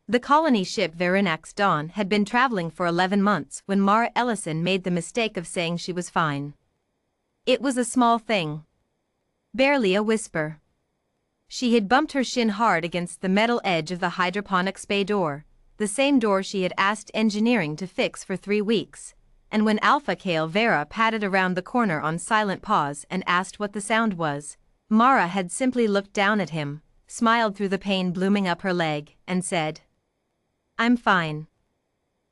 The colony ship Verinax Dawn had been traveling for 11 months when Mara Ellison made the mistake of saying she was fine. It was a small thing. Barely a whisper. She had bumped her shin hard against the metal edge of the hydroponics bay door, the same door she had asked engineering to fix for 3 weeks, and when Alpha Kale Vera padded around the corner on silent pause and asked what the sound was, Mara had simply looked down at him, smiled through the pain blooming up her leg, and said, "I'm fine."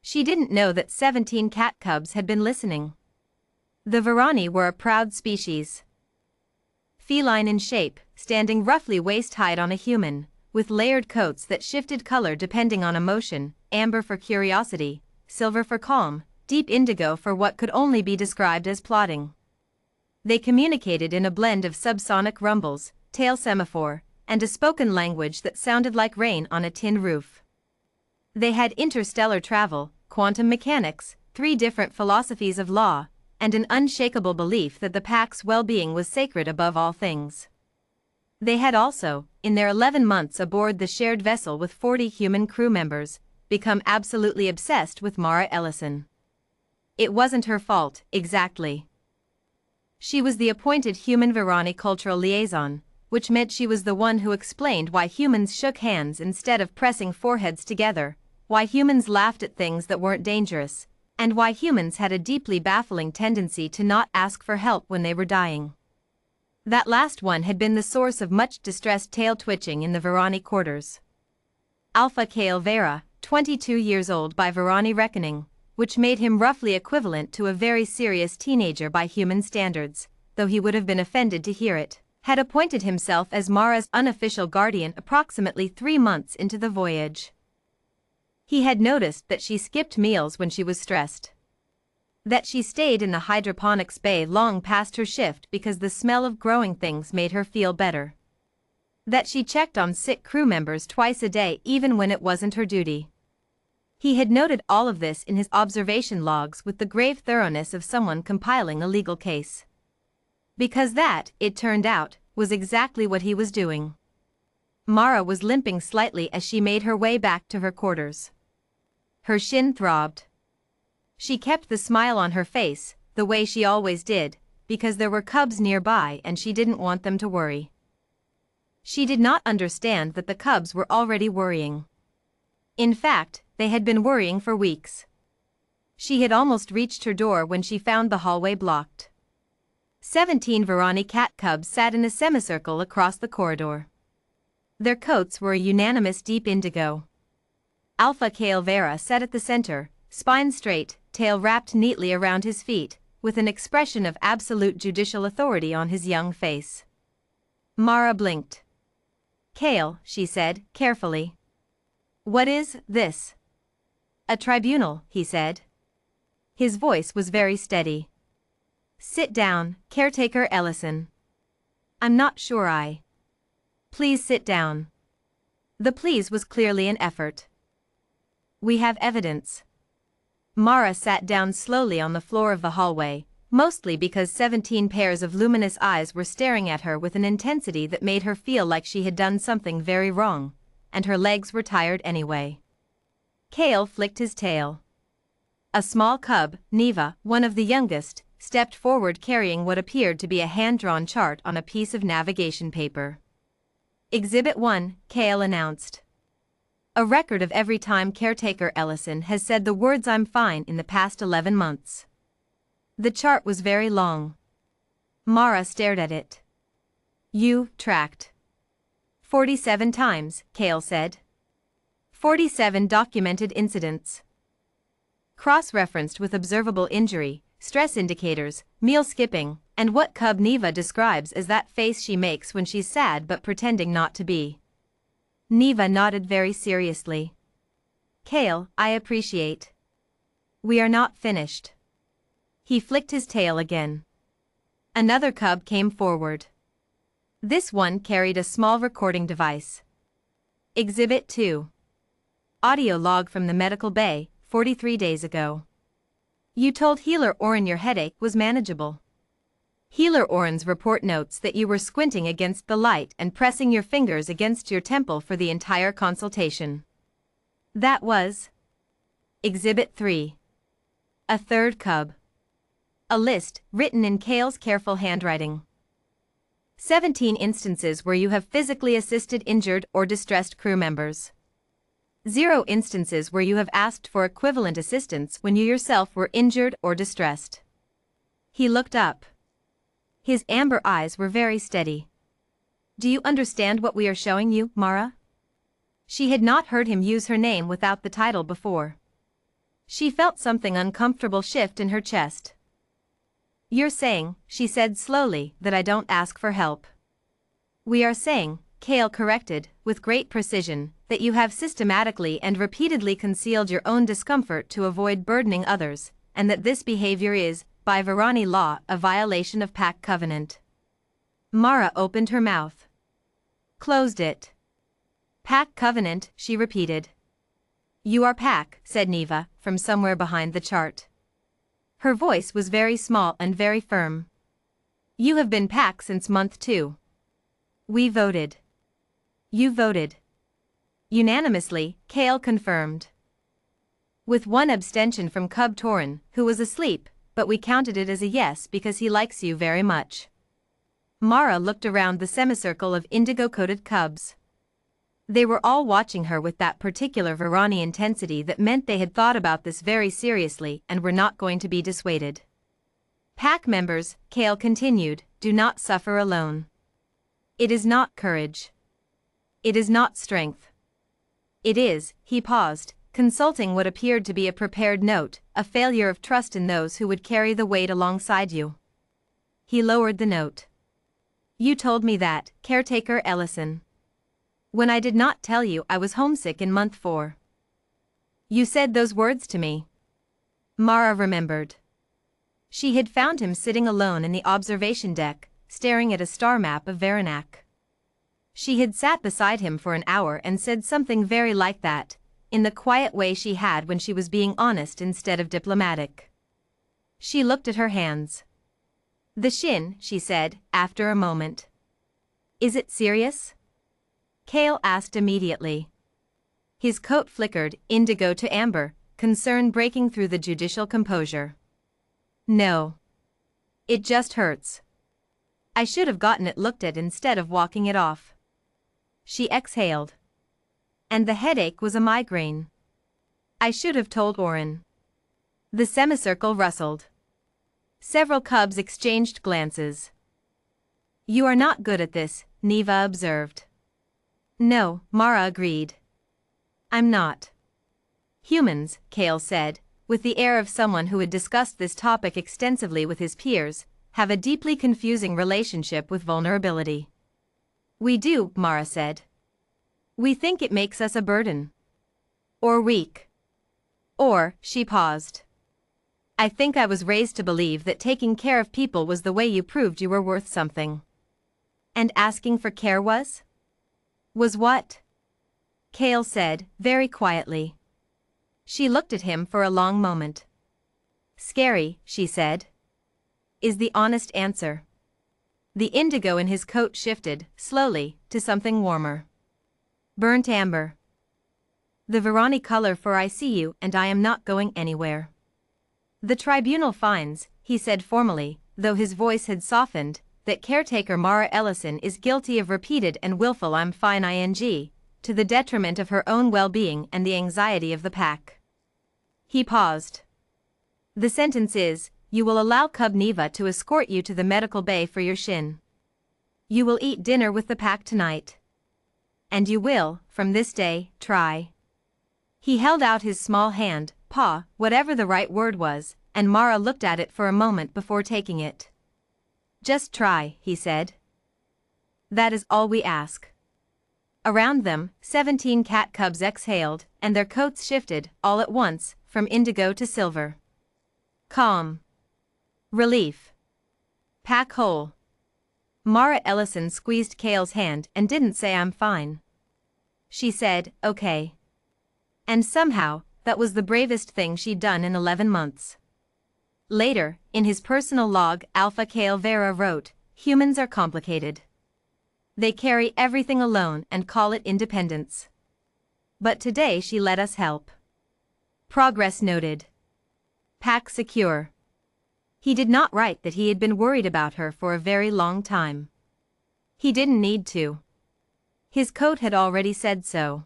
She didn't know that 17 cat cubs had been listening. The Varani were a proud species. Feline in shape, standing roughly waist-height on a human, with layered coats that shifted color depending on emotion, amber for curiosity, silver for calm, deep indigo for what could only be described as plotting. They communicated in a blend of subsonic rumbles, tail semaphore, and a spoken language that sounded like rain on a tin roof. They had interstellar travel, quantum mechanics, 3 different philosophies of law, and an unshakable belief that the pack's well-being was sacred above all things. They had also, in their 11 months aboard the shared vessel with 40 human crew members, become absolutely obsessed with Mara Ellison. It wasn't her fault, exactly. She was the appointed human Varani cultural liaison, which meant she was the one who explained why humans shook hands instead of pressing foreheads together, why humans laughed at things that weren't dangerous, and why humans had a deeply baffling tendency to not ask for help when they were dying. That last one had been the source of much distressed tail twitching in the Varani quarters. Alpha Kale Vera, 22 years old by Varani reckoning, which made him roughly equivalent to a very serious teenager by human standards, though he would have been offended to hear it, had appointed himself as Mara's unofficial guardian approximately 3 months into the voyage. He had noticed that she skipped meals when she was stressed. That she stayed in the hydroponics bay long past her shift because the smell of growing things made her feel better. That she checked on sick crew members twice a day even when it wasn't her duty. He had noted all of this in his observation logs with the grave thoroughness of someone compiling a legal case. Because that, it turned out, was exactly what he was doing. Mara was limping slightly as she made her way back to her quarters. Her shin throbbed. She kept the smile on her face, the way she always did, because there were cubs nearby and she didn't want them to worry. She did not understand that the cubs were already worrying. In fact, they had been worrying for weeks. She had almost reached her door when she found the hallway blocked. 17 Varani cat cubs sat in a semicircle across the corridor. Their coats were a unanimous deep indigo. Alpha Kale Vera sat at the center, spine straight, tail wrapped neatly around his feet, with an expression of absolute judicial authority on his young face. Mara blinked. "Kale," she said, carefully. "What is this?" "A tribunal," he said. His voice was very steady. "Sit down, caretaker Ellison." "I'm not sure I." "Please sit down." The please was clearly an effort. "We have evidence." Mara sat down slowly on the floor of the hallway, mostly because 17 pairs of luminous eyes were staring at her with an intensity that made her feel like she had done something very wrong, and her legs were tired anyway. Kale flicked his tail. A small cub, Neva, one of the youngest, stepped forward carrying what appeared to be a hand-drawn chart on a piece of navigation paper. "Exhibit 1, Kale announced. A record of every time caretaker Ellison has said the words 'I'm fine' in the past 11 months. The chart was very long. Mara stared at it. "You tracked 47 times, Kale said. 47 documented incidents. Cross-referenced with observable injury, stress indicators, meal skipping, and what cub Neva describes as that face she makes when she's sad but pretending not to be." Neva nodded very seriously. "Kale, I appreciate. We are not finished." He flicked his tail again. Another cub came forward. This one carried a small recording device. "Exhibit 2. Audio log from the medical bay, 43 days ago. You told Healer Oren your headache was manageable. Healer Oren's report notes that you were squinting against the light and pressing your fingers against your temple for the entire consultation. That was Exhibit 3. A third cub. A list written in Kale's careful handwriting. 17 instances where you have physically assisted injured or distressed crew members. 0 instances where you have asked for equivalent assistance when you yourself were injured or distressed. He looked up. His amber eyes were very steady. Do you understand what we are showing you, Mara? She had not heard him use her name without the title before. She felt something uncomfortable shift in her chest. You're saying, she said slowly, that I don't ask for help. We are saying, Kale corrected, with great precision, that you have systematically and repeatedly concealed your own discomfort to avoid burdening others, and that this behavior is, by Varani law, a violation of pack covenant. Mara opened her mouth. Closed it. Pack covenant, she repeated. You are pack, said Neva, from somewhere behind the chart. Her voice was very small and very firm. You have been pack since month 2. We voted. You voted. Unanimously, Kale confirmed. With one abstention from Cub Torin, who was asleep, but we counted it as a yes because he likes you very much. Mara looked around the semicircle of indigo-coated cubs. They were all watching her with that particular Varani intensity that meant they had thought about this very seriously and were not going to be dissuaded. Pack members, Kale continued, do not suffer alone. It is not courage. It is not strength. It is, he paused, consulting what appeared to be a prepared note, a failure of trust in those who would carry the weight alongside you. He lowered the note. You told me that, caretaker Ellison. When I did not tell you I was homesick in month 4. You said those words to me. Mara remembered. She had found him sitting alone in the observation deck, staring at a star map of Varanac. She had sat beside him for an hour and said something very like that, in the quiet way she had when she was being honest instead of diplomatic. She looked at her hands. The shin, she said, after a moment. Is it serious? Kale asked immediately. His coat flickered, indigo to amber, concern breaking through the judicial composure. No. It just hurts. I should have gotten it looked at instead of walking it off. She exhaled. And the headache was a migraine. I should have told Oren. The semicircle rustled. Several cubs exchanged glances. You are not good at this, Neva observed. No, Mara agreed. I'm not. Humans, Kale said, with the air of someone who had discussed this topic extensively with his peers, have a deeply confusing relationship with vulnerability. We do, Mara said. We think it makes us a burden. Or weak. Or, she paused. I think I was raised to believe that taking care of people was the way you proved you were worth something. And asking for care was? Was what? Kale said, very quietly. She looked at him for a long moment. Scary, she said. Is the honest answer. The indigo in his coat shifted, slowly, to something warmer. Burnt amber. The Varani color for I see you and I am not going anywhere. The tribunal finds, he said formally, though his voice had softened, that caretaker Mara Ellison is guilty of repeated and willful I'm fine ing, to the detriment of her own well-being and the anxiety of the pack. He paused. The sentence is, you will allow Cub Neva to escort you to the medical bay for your shin. You will eat dinner with the pack tonight. And you will, from this day, try. He held out his small hand, paw, whatever the right word was, and Mara looked at it for a moment before taking it. Just try, he said. That is all we ask. Around them, 17 cat cubs exhaled, and their coats shifted, all at once, from indigo to silver. Calm. Relief. Pack whole. Mara Ellison squeezed Kale's hand and didn't say I'm fine. She said, okay. And somehow, that was the bravest thing she'd done in 11 months. Later, in his personal log, Alpha Kale Vera wrote, humans are complicated. They carry everything alone and call it independence. But today she let us help. Progress noted. Pack secure. He did not write that he had been worried about her for a very long time. He didn't need to. His coat had already said so.